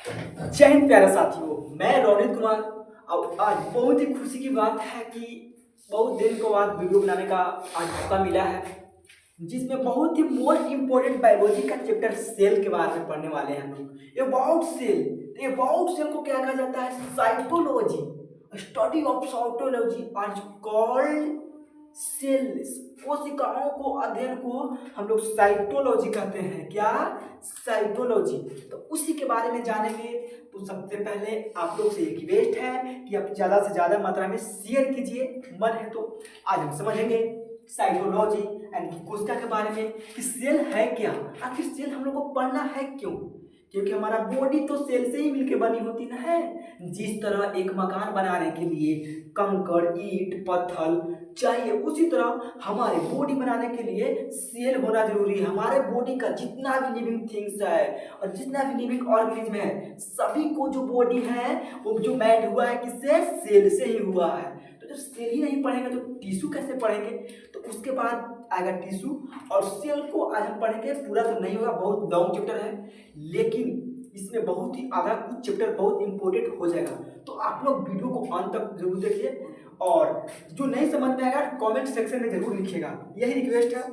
जय हिंद प्यारे साथियों, मैं रोनित कुमार। अब आज बहुत ही खुशी की बात है कि बहुत दिन के बाद वीडियो बनाने का आज मौका मिला है, जिसमें बहुत ही मोस्ट इम्पोर्टेंट बायोलॉजी का चैप्टर सेल के बारे में पढ़ने वाले हैं हम लोग। अबाउट सेल को क्या कहा जाता है? साइटोलॉजी, स्टडी ऑफ साइटोलॉजी आज कॉल्ड सेल्स। कोशिकाओं को अध्ययन को हम लोग साइटोलॉजी कहते हैं। क्या? साइटोलॉजी। तो उसी के बारे में जानेंगे। तो सबसे पहले आप लोग से एक रिक्वेस्ट है कि आप ज़्यादा से ज़्यादा मात्रा में शेयर कीजिए। मन है तो आज हम समझेंगे साइटोलॉजी एंड कोशिका के बारे में कि सेल है क्या, आखिर सेल हम लोग को पढ़ना है क्यों? क्योंकि हमारा बॉडी तो सेल से ही मिलके बनी होती ना है। जिस तरह एक मकान बनाने के लिए कंकड़, ईंट, पत्थर चाहिए, उसी तरह हमारे बॉडी बनाने के लिए सेल होना जरूरी है। हमारे बॉडी का जितना भी लिविंग थिंग्स है और जितना भी लिविंग ऑर्गेनिज्म है, सभी को जो बॉडी है वो जो मेड हुआ है किससे? सेल से ही हुआ है। तो जब सेल ही नहीं पढ़ेंगे तो टिश्यू कैसे पढ़ेंगे? तो उसके बाद आएगा टिश्यू और सेल को आज हम पढ़ेंगे। पूरा तो नहीं होगा, बहुत लॉन्ग चैप्टर है, लेकिन इसमें बहुत ही आधा कुछ चैप्टर बहुत इंपॉर्टेंट हो जाएगा। तो आप लोग वीडियो को अंत तक जरूर देखिए और जो नहीं समझ में आएगा कमेंट सेक्शन में जरूर लिखिएगा, यही रिक्वेस्ट है।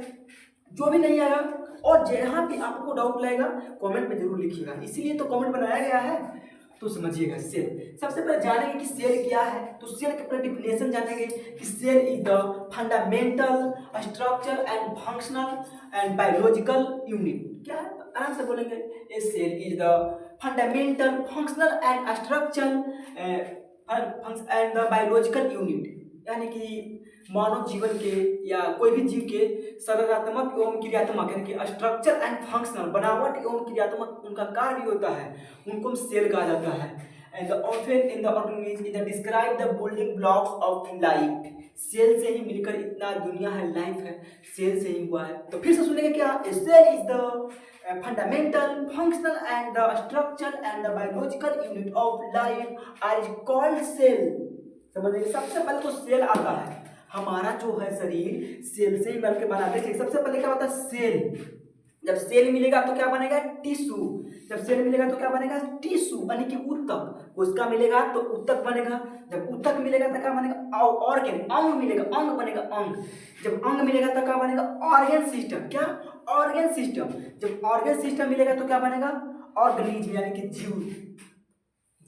जो भी नहीं आएगा और जहाँ भी आपको डाउट लगेगा कमेंट में जरूर लिखिएगा, इसीलिए तो कमेंट बनाया गया है। तो समझिएगा सेल। सबसे पहले जानेंगे कि सेल क्या है। तो सेल के पहले डिफिनेशन जानेंगे कि cell is the fundamental structure and functional and biological unit. क्या है? आराम से बोलेंगे। A cell is the fundamental functional and structure and the biological unit, यानी कि मानव जीवन के या कोई भी जीव के संरचनात्मक एवं क्रियात्मक यानी कि स्ट्रक्चर एंड फंक्शनल बनावट एवं क्रियात्मक उनका कार्य भी होता है, उनको सेल कहा जाता है। And often in the organism is describe the building blocks of life. Cell से ही मिलकर इतना दुनिया है, लाइफ है, सेल से ही हुआ है। तो फिर से सुनेंगे क्या? Cell is the fundamental, functional and the structure and the biological unit of life are called cell। समझिए, सबसे पहले तो सेल आता है। हमारा जो है शरीर सेल से ही मिलकर बनाते हैं। सबसे पहले क्या होता है? सेल। जब सेल मिलेगा तो क्या बनेगा? टिश्यू। जब सेल मिलेगा तो क्या बनेगा? टिश्यू यानी कि ऊतक। उसका मिलेगा तो ऊतक बनेगा। जब ऊतक मिलेगा तो क्या बनेगा? ऑर्गन, अंग मिलेगा, अंग बनेगा, अंग। जब अंग मिलेगा तो क्या बनेगा? Organ system. क्या? Organ system. जब ऑर्गन सिस्टम मिलेगा तो क्या बनेगा? ऑर्गेनिज्म यानी कि जीव।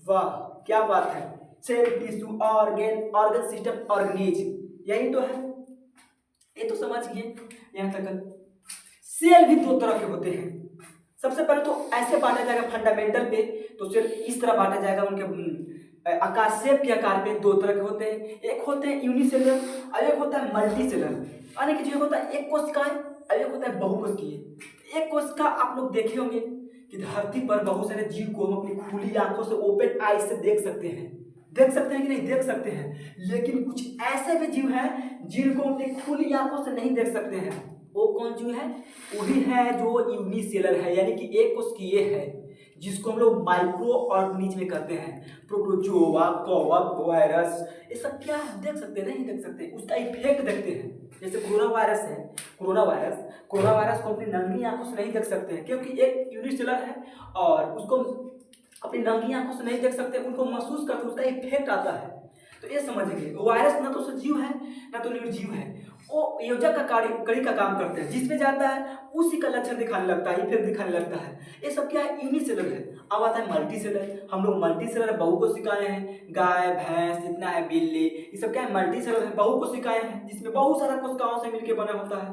वाह क्या बात है! Cell, tissue, organ, organ system, organism, यही तो है। ये तो समझिए यहाँ तक। सेल भी दो तरह के होते हैं। सबसे पहले तो ऐसे बांटा जाएगा फंडामेंटल पे, तो सेल इस तरह बांटा जाएगा। उनके आकाशेप के आकार पे दो तरह के होते हैं। एक होते हैं यूनिसेलुलर और एक होता है मल्टी सेलुलर, यानी कि जो होता है एक कोशिकाएं और एक होता है बहुकोशिकीय। एक कोशिका आप लोग देखे होंगे कि धरती पर बहुत सारे जीव को हम अपनी खुली आंखों से, ओपन आई से देख सकते हैं। देख सकते हैं कि नहीं? देख सकते हैं। लेकिन कुछ ऐसे भी जीव हैं जिनको अपनी खुली आंखों से नहीं देख सकते हैं। वो कौन जीव है? वही है जो यूनिसेलर है, यानी कि एक कोशिकीय है, जिसको हम लोग माइक्रो ऑर्गेनिज्म कहते हैं। प्रोटोजोआ, कवक, वायरस, ये सब क्या है? देख सकते हैं? नहीं देख सकते। उसका इफेक्ट देखते हैं। जैसे कोरोना वायरस है, कोरोना वायरस को अपनी नंगी आंखों से नहीं देख सकते हैं, क्योंकि एक यूनिसेलर है और उसको अपनी नंगी आंखों से नहीं देख सकते। उनको महसूस करते, उसका इफेक्ट आता है। तो ये समझिए, वायरस ना तो सजीव है ना तो निर्जीव है। वो योजक का कड़ी का काम करते हैं, जिसमें जाता है उसी का लक्षण दिखाने लगता है, इफेक्ट दिखाने लगता है। ये सब क्या है? यूनिसेलर है। अब आता है मल्टी सेलर। हम लोग मल्टी सेलर बहुकोशिकाएं हैं। गाय, भैंस, जितना है, बिल्ली, ये सब क्या है? मल्टी सेलर है, बहुकोशिकाएं हैं, जिसमें बहुत सारा कोशिकाओं से मिलकर बना होता है।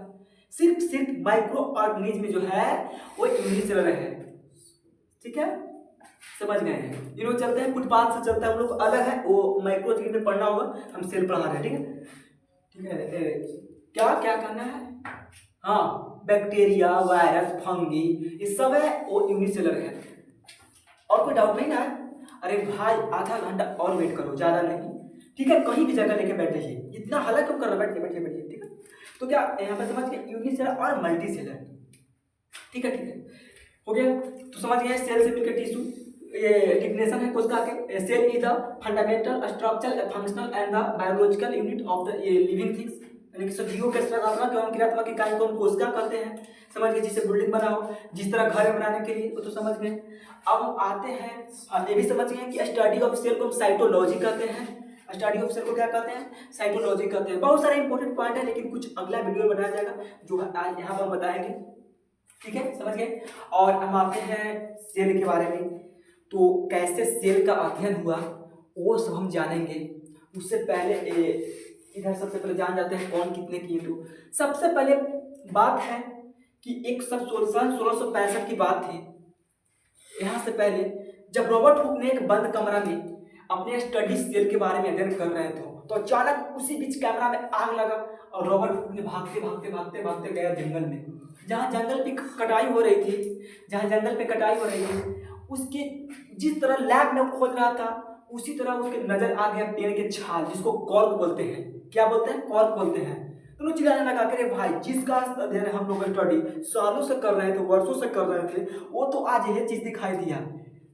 सिर्फ माइक्रो ऑर्गेनिज्म जो है वो यूनिसेलर है। ठीक है, समझ गए हैं? ये लोग चलते हैं फुटपाथ से, चलता है, हम लोग अलग है। वो माइक्रो जगह पे पढ़ना होगा, हम सेल पढ़ा रहे हैं। ठीक है, ठीक है। क्या क्या करना है? हाँ, बैक्टीरिया, वायरस, फंगी, ये सब है, वो यूनिसेलर है। और कोई डाउट नहीं ना? अरे भाई आधा घंटा और वेट करो, ज्यादा नहीं। ठीक है, कहीं भी जगह लेके बैठ जाइए, इतना हल्ला क्यों कर रहे हो? बैठिए बैठिए बैठिए। ठीक है, तो क्या यहाँ पर समझ गए? यूनिसेलर और मल्टी सेलर। ठीक है, ठीक है, हो गया। तो समझ गए सेल से मिलकर टिश्यू। ये डिफिनेशन है कोशिका के। Cell is the fundamental structure, functional and the biological unit of the living things. यानी कि सजीवों के सकारात्मक एवं क्रियात्मक इकाई को हम कोशिका कहते हैं। समझ गए, जिससे बिल्डिंग बनाओ, जिस तरह घर बनाने के लिए, वो तो समझ गए। अब हम आते हैं, हम ये भी समझ गए कि स्टडी ऑफ सेल को हम साइटोलॉजी कहते हैं। स्टडी ऑफ सेल को क्या कहते हैं? साइटोलॉजी कहते हैं। बहुत सारे इंपॉर्टेंट पॉइंट है, लेकिन कुछ अगला वीडियो में बनाया जाएगा जो आज यहाँ पर हम बताएंगे। ठीक है, समझ गए। और हम आते हैं सेल के बारे में, तो कैसे सेल का अध्ययन हुआ वो सब हम जानेंगे। उससे पहले इधर सबसे पहले जान जाते हैं कौन कितने किए। तो सबसे पहले बात है कि एक सन 1665 की बात थी। यहाँ से पहले जब रॉबर्ट हुक ने एक बंद कमरा में अपने स्टडी सेल के बारे में अध्ययन कर रहे थे, तो अचानक उसी बीच कैमरा में आग लगा और रॉबर्ट हुक ने भागते भागते भागते भागते गया जंगल में। जहाँ जंगल पे कटाई हो रही थी, उसके जिस तरह लैब में खोज रहा था, उसी तरह उसके नजर आ गया पेड़ के छाल, जिसको कॉर्क बोलते हैं। क्या बोलते हैं? कॉर्क बोलते हैं। दोनों चिल्लाने लगा कि भाई, जिसका अध्ययन हम लोग स्टडी सालों से कर रहे थे, वर्षों से कर रहे थे, वो तो आज यह चीज दिखाई दिया।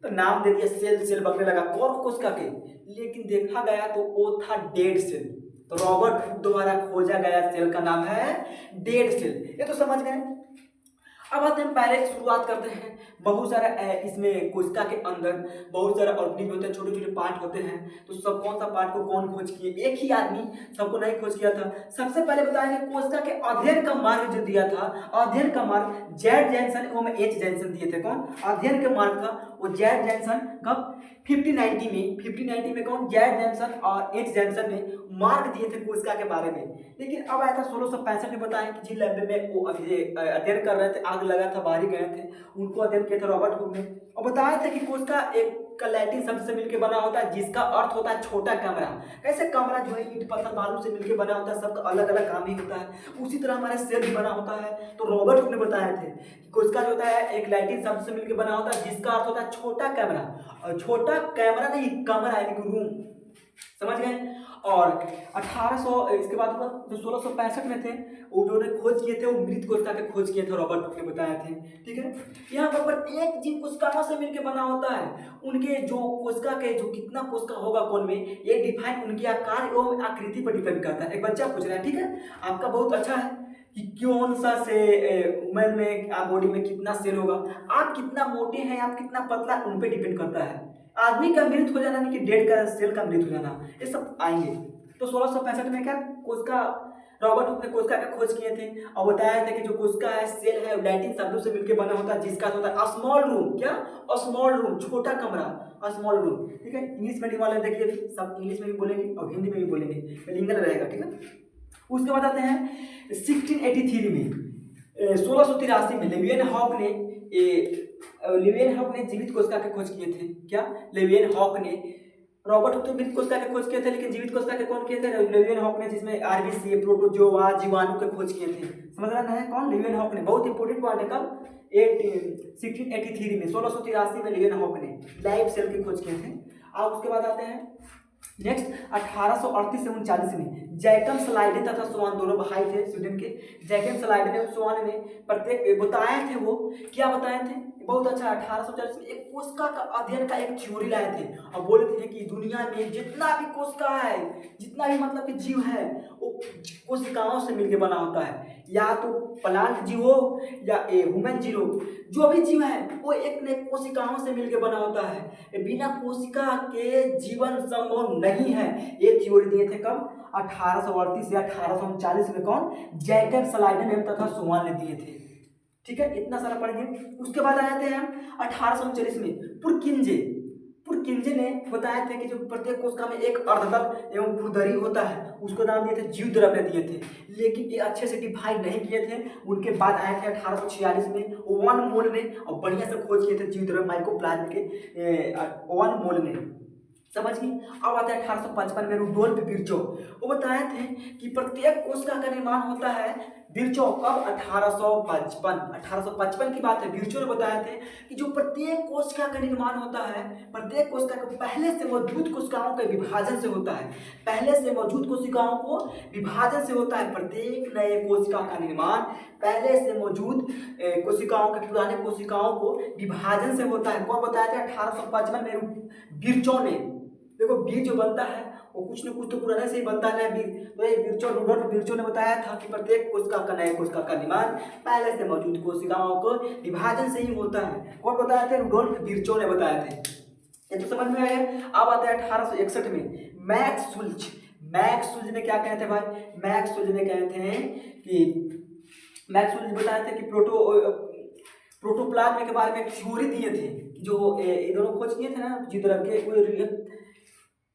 तो नाम दे दिया सेल। सेल बनने लगा कॉर्क कोशिका के, लेकिन देखा गया तो वो था डेड सेल। तो रॉबर्ट हुक द्वारा खोजा गया सेल का नाम है डेड सेल। ये तो समझ गए। अब आते हैं, पहले शुरुआत करते हैं। बहुत सारा इसमें कोशिका के अंदर बहुत सारा ऑर्गेनिज्म होते हैं, छोटे छोटे पार्ट होते हैं। तो सब कौन सा पार्ट को कौन खोज किए? एक ही आदमी सबको नहीं खोज किया था। सबसे पहले बताएंगे कोशिका के अध्ययन का मार्ग जो दिया था, अध्ययन का मार्ग जेड जैनसन एवं एच जैनसन दिए थे। कौन अध्ययन के मार्ग था? वो जेड जैनसन। कब? 1590 में कौन? जेड जैनसन और एच जैनसन ने मार्ग दिए थे कोशिका के बारे में। लेकिन अब आया था 1665 में, बताएं कि जिन लैब में वो अध्ययन कर रहे थे, आग लगा था, बाहर ही गए थे, उनको अध्ययन किया था रॉबर्ट हुक ने। और बताया था कि कोशिका एक लैटिन शब्द से मिलकर बना होता है, जिसका अर्थ होता है छोटा कमरा। कैसे कमरा जो है ईंट पत्थर बालू से मिलकर बना होता है, सबका अलग अलग काम ही होता है, उसी तरह हमारे सेल भी बना होता है। तो रॉबर्ट हुक ने बताए थे कि कोशिका जो होता है एक लैटिन शब्द से मिलकर बना होता है, जिसका अर्थ होता है छोटा कैमरा। और छोटा कैमरा नहीं, कमरा यानी कि रूम। समझ गए। और 1800 इसके बाद हुआ जो 1665 में थे, वो उन्होंने खोज किए थे, वो मृत कोशिका के खोज किए थे, रॉबर्ट हुक ने बताए थे। ठीक है। यहाँ पर प्रत्येक जीव कोशिकाओं से मिलकर बना होता है। उनके जो कोशिका के जो कितना कोशिका होगा कौन में, ये डिफाइन उनके आकार एवं आकृति पर डिपेंड करता है। एक बच्चा पूछ रहा है, ठीक है, आपका बहुत अच्छा है कि कौन सा से वुमेन में बॉडी में कितना सेल होगा, आप कितना मोटे हैं, आप कितना पतला, उन पे डिपेंड करता है। आदमी का मृत हो जाना, नहीं कि डेड का सेल का मृत हो जाना, ये सब आएंगे। तो 1665 में क्या कोशिका, रॉबर्ट हुक ने कोशिका का खोज किए थे और बताया था कि जो कोशिका है, सेल है, लैटिन शब्दों से मिलकर बना होता है, जिसका होता है स्मॉल रूम। क्या? स्मॉल रूम, छोटा कमरा, स्मॉल रूम। ठीक है। इंग्लिश मीडियम वाले देखिए, सब इंग्लिश में भी बोलेंगे और हिंदी में भी बोलेंगे, लिंगल रहेगा। ठीक है। उसके बाद आते हैं 1683 में, 1683 में लेवियन हॉक ने जीवित कोशिका के खोज किए थे। क्या? लेवियन हॉक ने, रॉबर्ट हुक तो मृत कोशिका के खोज किए थे, लेकिन जीवित कोशिका के कौन किए थे? लेवियन हॉक ने, जिसमें आरबीसी, प्रोटोजोआ, जीवाणु के खोज किए थे। समझ रहा है कौन? लेवियन हॉक ने। बहुत इंपोर्टेंट पॉइंट है। कब? 1683 में, 1683 में लेवियन हॉक ने लाइव सेल की खोज किए थे। अब उसके बाद आते हैं नेक्स्ट 1838 से 39 में जैकब स्लाइडे तथा स्वान, दोनों भाई थे स्वीडन के। जैकब स्लाइडे ने, स्वान ने प्रत्येक बताए थे। वो क्या बताए थे? बहुत अच्छा। 1840 में एक कोशिका का अध्ययन का एक थ्योरी लाए थे और बोले थे कि दुनिया में जितना भी कोशिका है, जितना भी मतलब कि जीव है, वो कोशिकाओं से मिलकर बना होता है। या तो प्लांट जीव हो या ह्यूमन जीव हो, जो भी जीव है वो एक न एक कोशिकाओं से मिलकर बना होता है। बिना कोशिका के जीवन संभव नहीं है। ये थ्योरी दिए थे कब? 1838 या 1839 में। कौन? जैकब स्लाइडन तथा स्वान ने दिए थे। ठीक है, इतना सारा पढ़ गए। उसके बाद आए थे हम 1839 में पुरकिंजे ने बताया थे कि जो प्रत्येक कोशिका में एक अर्धतल एवं खुरदरी होता है, उसको नाम दिए थे जीवद्रव ने दिए थे, लेकिन ये अच्छे से डिफाइन नहीं किए थे। उनके बाद आए थे 1846 में वन मोल ने, और बढ़िया से खोज किए थे जीवद्रव माइकोप्लाज्म के वन मोल ने। समझ गई। अब आता है 1855 में रुडोल्फ विर्चो। वो बताए थे कि प्रत्येक कोशिका का निर्माण होता है। विर्चो कब? 1855 की बात है। विर्चो ने बताए थे कि जो प्रत्येक कोशिका का निर्माण होता है, प्रत्येक कोशिका को पहले से मौजूद कोशिकाओं के विभाजन से होता है। पहले से मौजूद कोशिकाओं को विभाजन से होता है। प्रत्येक नए कोशिका का निर्माण पहले से मौजूद कोशिकाओं के, पुराने कोशिकाओं को विभाजन से होता है। कौन बताया था? 1855 में विर्चो ने। देखो बीज जो बनता है वो कुछ न कुछ तो पुराने से ही बनता है बीज। तो ये विर्चो रूडोल्फ विर्चो ने बताया था कि प्रत्येक कोशिका का नए कोशिका का निर्माण पहले से मौजूद कोशिकाओं को विभाजन से ही होता है। कौन बताया थे? रूडोल्फ विर्चो ने बताया थे। ये तो समझ में आया। अब आता है 1861 में मैक्स सुल्ज। मैक्स सुल्ज ने क्या कहे थे भाई? मैक्स सुल्ज ने कहे थे कि मैक्स सुल्ज बताए थे कि प्रोटोप्लाज्म के बारे में एक थ्योरी दिए थे कि जो ये दोनों खोज किए थे ना जीव द्रव के,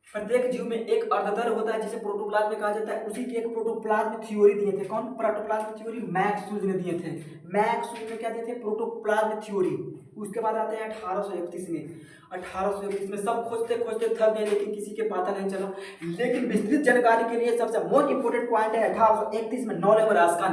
प्रत्येक जीव में एक अर्धतर होता है जिसे प्रोटोप्लाज्म कहा जाता है। उसी की एक प्रोटोप्लाज्म थ्योरी दिए थे। कौन? प्रोटोप्लाज्म थ्योरी मैक्स सुल्ज ने दिए थे। मैक्स सुल्ज ने क्या दिए थे? Protoplasm theory. उसके बाद आते हैं 1831 में। 1831 में सब खोजते खोजते थक गए लेकिन किसी के पता नहीं चला। लेकिन विस्तृत जानकारी के लिए सबसे मोस्ट इंपोर्टेंट पॉइंट है 1831 में नॉलेबरास्का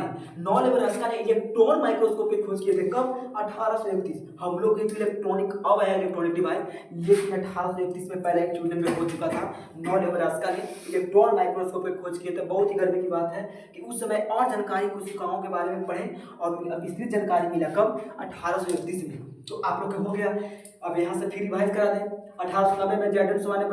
ने इलेक्ट्रॉन माइक्रोस्कोप की खोज किए थे। कब? 1831। हम लोग के इलेक्ट्रॉनिक अब आया इलेक्ट्रॉनिक डिवाइस, लेकिन 1831 में पहले एक स्टूडेंट में हो चुका था। नॉलेबरास्का ने इलेक्ट्रॉन माइक्रोस्कोप की खोज किए थे। बहुत ही गर्व की बात है कि उस समय और जानकारी कोशिकाओं के बारे में पढ़े और विस्तृत जानकारी मिला। कब? 1831 में। तो आप लोग हो गया। अब यहाँ से फिर रिवाइज करा दें। 1890 में जैडन स्वान ने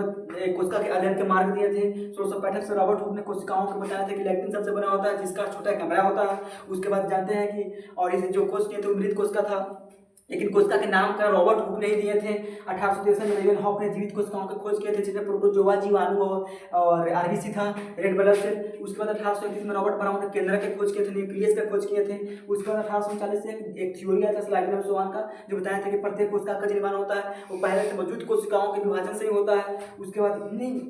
कोशिका के अध्ययन के मार्ग दिए थे। 1665 से रॉबर्ट हुक ने कोशिकाओं को बताया था कि लैक्टिन सबसे बना होता है जिसका छोटा कमरा होता है। उसके बाद जानते हैं कि और इसे जो खोज किए थे मृत कोशिका था, लेकिन कोशिका के नाम का रॉबर्ट हुक ने ही दिए थे। 1863 में रेवन हॉक ने जीवित कोशिकाओं के खोज किए थे जिसमें प्रोटोजोआ जीवाणु और आरबीसी था, रेड ब्लड सेल। उसके बाद 1831 में रॉबर्ट ब्राउन ने केंद्र के खोज किए थे, न्यूक्लियस का खोज किए थे। उसके बाद 1839 से एक थ्योरी आया था स्लाइडर स्वान का जो बताया था कि प्रत्येक कोशिका का निर्माण होता है वो पहले से मौजूद कोशिकाओं के विभाजन से ही होता है। उसके बाद नहीं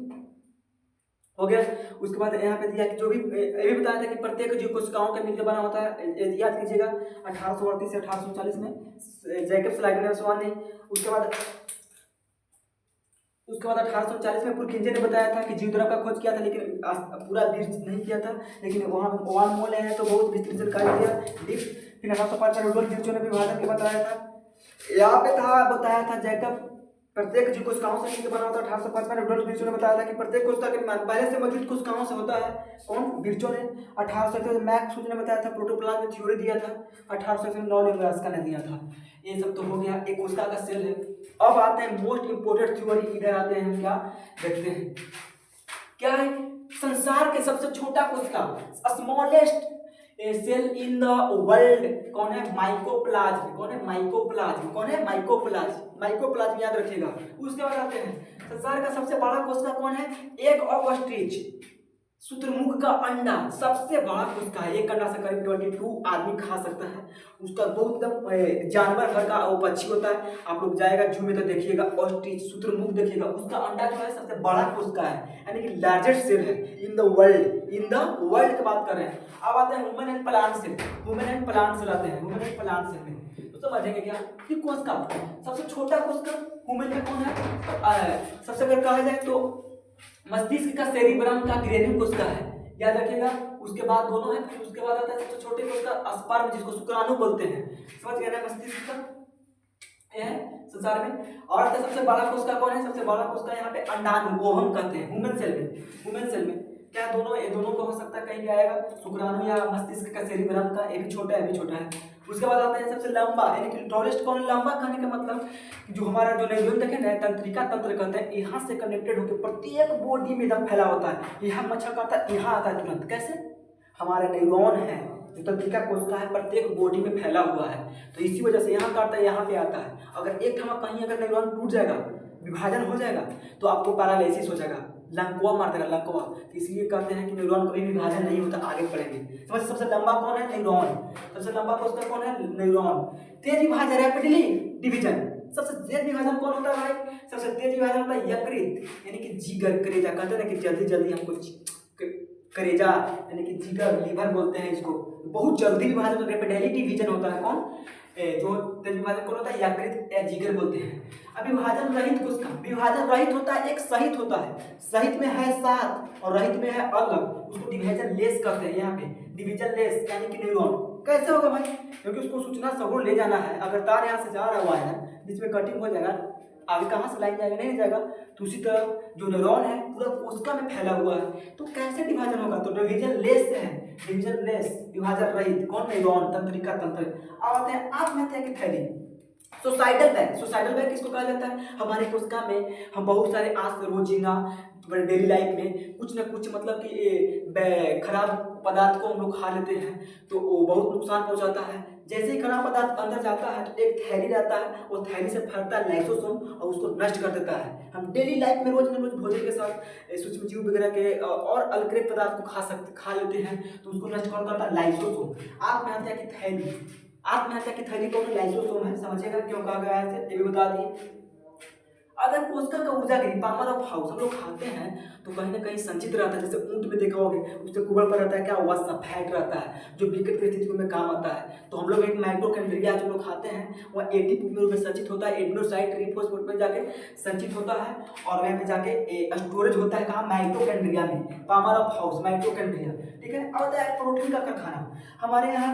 हो गया। उसके बाद यहाँ पे दिया कि जो भी ये भी बताया था कि प्रत्येक जीव कोशिकाओं के मिलकर बना होता है। याद कीजिएगा 1838 से 1839 में जैकब स्लाइडर स्वान ने। उसके बाद 1840 में पुरकिंजे ने बताया था कि जीव द्रव का खोज किया था, लेकिन पूरा विस्तृत नहीं किया था, लेकिन वहाँ वन मोल है तो बहुत विस्तृत जानकारी दिया। फिर 1805 में रूडोल्फ विर्चो ने विभाजन के बताया था। यहाँ पे था बताया था जैकब प्रत्येक जीव कोशिकाओं से मिलकर बना होता है। 1805 में रूडोल्फ विर्चो ने बताया था कि प्रत्येक कोशिका के निर्माण पहले से मौजूद कोशिकाओं से होता है। कौन? विर्चो ने। 1807 में मैक्स सुल्ज ने बताया था, प्रोटोप्लाज्म थ्योरी दिया था। 1807 में नॉलेबरास्का ने दिया था। ये सब तो हो गया, एक कोशिका का सेल है। अब आते हैं मोस्ट इंपोर्टेंट थ्योरी, इधर आते हैं हम क्या देखते हैं क्या है? संसार के सबसे छोटा कोशिका, smallest cell in the world कौन है? माइकोप्लाज्म। कौन है? माइकोप्लाज्म। कौन है? माइकोप्लाज्म। माइकोप्लाज्म याद रखिएगा। उसके बाद आते हैं संसार का सबसे बड़ा कोशिका कौन है? एग ऑफ ऑस्ट्रिच, शुतुरमुर्ग का अंडा सबसे बड़ा कोशिका है। एक अंडा से करीब 22 आदमी खा सकता है। उसका बहुत एकदम जानवर घर का वो पक्षी होता है। आप लोग जाएगा जू में तो देखिएगा ऑस्ट्रिच शुतुरमुर्ग देखिएगा, उसका अंडा जो है सबसे बड़ा कोशिका है, यानी कि लार्जेस्ट सेल है in the world. In the world की बात कर रहे हैं। अब आते हैं human and plant cell. Human and plant cell आते हैं। ह्यूमन एंड प्लांट सेल में तो समझेंगे क्या कि कोशिका सबसे छोटा कोशिका ह्यूमन में कौन है? सबसे अगर कहा जाए तो मस्तिष्क का सेरिब्रम का ग्रेन्यूल कोशिका है, याद रखिएगा। उसके बाद दोनों है, फिर उसके बाद आता है सबसे छोटे कोशिका स्पर्म जिसको शुक्राणु बोलते हैं। समझ गए ना? मस्तिष्क का है संसार में। और सबसे बड़ा कोशिका कौन है? सबसे बड़ा कोशिका यहाँ पे अंडाणु, ओवम कहते हैं ह्यूमन सेल में। ह्यूमन सेल में क्या दोनों, ये दोनों को हो सकता है कहीं भी आएगा, शुक्राणु या मस्तिष्क का सेरिब्रम का। ये भी छोटा है, ये भी छोटा है। उसके बाद आते हैं सबसे लंबा, यानी कि टॉलेस्ट कौन है? लंबा कहने का मतलब जो हमारा जो न्यूरॉन देखे ना, तंत्रिका तंत्र कहते हैं, यहाँ से कनेक्टेड होकर प्रत्येक बॉडी में एकदम फैला होता है। यहाँ मच्छर काटता है, यहाँ आता है तुरंत। कैसे? हमारे न्यूरॉन है जो तंत्रिका कोशिका है प्रत्येक बॉडी में फैला हुआ है, तो इसी वजह से यहाँ काटता है, यहाँ पे आता है। अगर एक ठमा कहीं अगर न्यूरॉन टूट जाएगा, विभाजन हो जाएगा, तो आपको पैरालिसिस हो जाएगा, लंकवा मार देगा, लंकवा। तो इसलिए कहते हैं कि न्यूरॉन कभी विभाजन नहीं होता। आगे पढ़ेंगे। समझ? सबसे लंबा कौन है? न्यूरॉन। सबसे लंबा कोशिका कौन है? न्यूरॉन। तेज विभाजन, रैपिडली डिवीजन। सबसे तेज विभाजन कौन होता है भाई? सबसे तेज विभाजन होता है यकृत, यानी कि जिगर, करेजा। कहते हैं ना कि जल्दी जल्दी हमको करेजा, यानी कि जिगर, लीवर बोलते हैं इसको। बहुत जल्दी विभाजन होता है, रैपिडली डिवीजन होता है। कौन? जो तेज विभाजन कौन होता है? यकृत या जिगर बोलते हैं। अब विभाजन रहित कोशिका, विभाजन रहित होता है, एक सहित होता है। सहित में है सात और रहित में है अलग, उसको डिवीजन लेस करते हैं। यहाँ पे डिवीजन लेस यानी कि न्यूरॉन। कैसे होगा भाई? क्योंकि उसको सूचना सगुण ले जाना है। अगर तार यहाँ से जा रहा हुआ है ना, बीच में कटिंग हो जाएगा, आगे कहाँ से लाइन जाएगा? नहीं जाएगा। तो उसी तरह जो न्यूरॉन है पूरा कोशिका में फैला हुआ है, तो कैसे डिवीजन होगा? तो डिवीजन लेस है, डिवीजन लेस, विभाजन रहित। कौन? न्यूरॉन, तंत्रिका तंत्र। अब आते हैं आत्महत्या की थैली। सोसाइटल बैग किसको कहा जाता है? हमारे कोशिका में हम बहुत सारे आज रोजिना डेली लाइफ में कुछ ना कुछ मतलब कि खराब पदार्थ को हम लोग खा लेते हैं तो वो बहुत नुकसान पहुंचाता है। जैसे ही खराब पदार्थ अंदर जाता है तो एक थैली रहता है, वो थैली से फटता है लाइसोसोम और उसको नष्ट कर देता है। हम डेली लाइफ में रोज न रोज भोजन के साथ सूक्ष्म जीव वगैरह के और अलग पदार्थ को खा लेते हैं तो उसको नष्ट कौन करता है? लाइसोसोम। आत्महत्या की थैली कौन है? लाइसोसोम है। समझिएगा क्यों कहा गया है ये भी बता दिए। अगर कोशिका का ऊर्जा गिरी, पावर ऑफ हाउस हम लोग खाते हैं तो कहीं ना कहीं संचित रहता है। जैसे ऊंट में देखा होगा उससे कुबड़ पर रहता है क्या? वसा फैट रहता है जो विकट परिस्थितियों में काम आता है। तो हम लोग एक माइटोकॉन्ड्रिया जो लोग खाते हैं वह एटीपी में संचित होता है, एडेनोसाइट ट्रिफॉस्फेट में जाके संचित होता है और वहाँ पे जाके स्टोरेज होता है कहाँ? माइटोकॉन्ड्रिया में। पावर ऑफ हाउस माइटोकॉन्ड्रिया, ठीक है। अब आता है प्रोटीन का कारखाना। हमारे यहाँ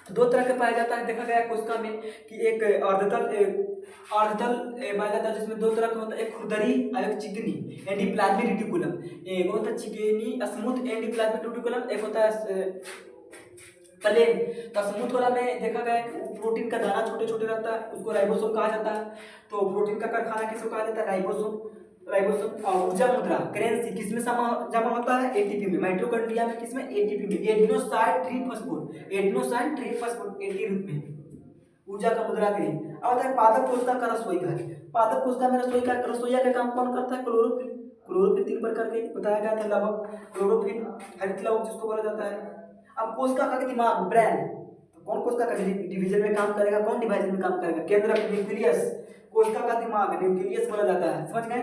दो तरह के पाया जाता है, देखा गया है कोशिका में कि एक अर्धतल पाया जाता है जिसमें दो तरह का होता है, एक खुरदरी और एक चिकनी एंडोप्लाज्मिक रेटिकुलम। एक होता है चिकनी स्मूथ एंडोप्लाज्मिक रेटिकुलम, एक होता है प्लेन। तो स्मूथ वाला में देखा गया है कि प्रोटीन का दाना छोटे छोटे रहता है, उसको राइबोसोम कहा जाता है। तो प्रोटीन का कारखाना किसको कहा जाता है? राइबोसोम। और ऊर्जा मुद्रा करेंसी किसमें जमा होता है? एटीपी में। माइटोकॉन्ड्रिया में किसमें? एटीपी में, एडिनोसाइन ट्रिफॉस्फेट एटी रूप में ऊर्जा का मुद्रा के लिए। अब आता है पादप कोशिका का रसोई घर। पादप कोशिका में रसोईया का काम कौन करता है? क्लोरोफिल। क्लोरोफिल 3 प्रकार के बताया गया था, लवक, क्लोरोफिल, हरित लवक जिसको बोला जाता है। अब कोशिका का दिमाग, ब्रेन, तो कौन कोशिका का डिवीजन में काम करेगा? कौन डिवीजन में काम करेगा? केंद्रक, न्यूक्लियस। कोशिका का दिमाग न्यूक्लियस बोला जाता है, समझ गए।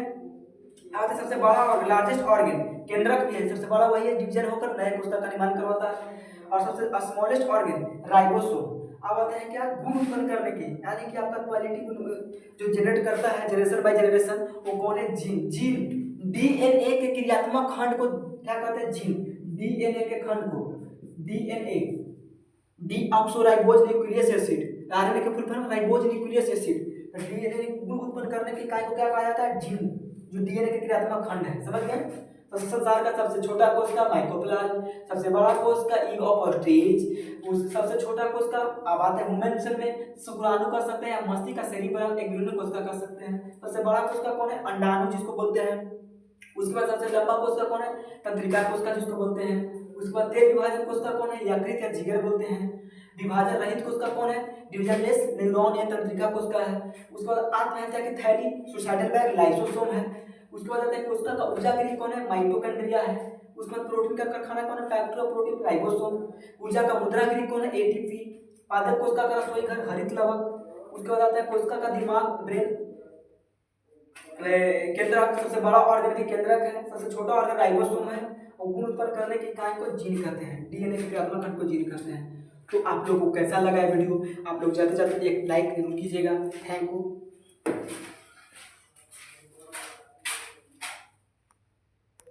अब सबसे बड़ा और लार्जेस्ट ऑर्गन केंद्रक भी है, सबसे बड़ा वही है, डिवीजन होकर नए कोशिका का निर्माण करवाता है। और सबसे स्मॉलेस्ट ऑर्गन राइबोसोम। अब आते हैं क्या? गुण उत्पन्न करने की, यानी कि आपका क्वालिटी जो जनरेट करता है जनरेशन बाय जनरेशन, वो कौन है? जीन। डीएनए के क्रियात्मक खंड को क्या कहते हैं? जीन। डीएनए के खंड को डीएनए डीऑक्सोराइबोज न्यूक्लियस एसिड, आरएनए के full form ribose nucleus acid. DNA गुण उत्पन्न करने की इकाई को क्या कहा जाता है? जीन, जो डीएनए के क्रियात्मक खंड है, समझ गए। तो संसार का सबसे छोटा कोशिका माइकोप्लाज्म, सबसे बड़ा कोशिका ईग ऑफ ऑस्ट्रिच, उस सबसे छोटा कोशिका अब आते हैं ह्यूमन सेल में शुक्राणु कर सकते हैं, मस्तिष्क का सेरिब्रम एग्रीनल कोशिका कर सकते हैं। सबसे बड़ा कोशिका कौन है? अंडाणु जिसको बोलते हैं। उसके बाद सबसे लंबा कोशिका कौन है? तंत्रिका कोशिका जिसको बोलते हैं। उसके बाद तेल विभाजन कोशिका कौन है? यकृत या जिगर बोलते हैं। विभाजन रहित कोशिका कौन है? डिविजनलेस न्यूरॉन या तंत्रिका कोशिका है। उसके बाद आत्महत्या की थैली सुसाइडल बैग लाइसोसोम है। उसके बाद आता है कोशिका का ऊर्जा के लिए कौन है? माइटोकॉन्ड्रिया है। उसके बाद प्रोटीन का कारखाना कौन है? Factory of protein ribosome. ऊर्जा का मुद्रा के लिए कौन है? एटीपी। पादप कोशिका का रसोई घर हरित लवक। उसके बाद आता है कोशिका का दिमाग ब्रेन। केंद्रक सबसे बड़ा ऑर्गन की केंद्रक है, सबसे छोटा ऑर्गन राइबोसोम है। और गुण उत्पन्न करने की इकाई को जीन कहते हैं, डीएनए के क्रियात्मक खंड को जीन कहते हैं। तो आप लोगों को कैसा लगा वीडियो? आप लोग जाते जाते एक लाइक जरूर कीजिएगा। Thank you.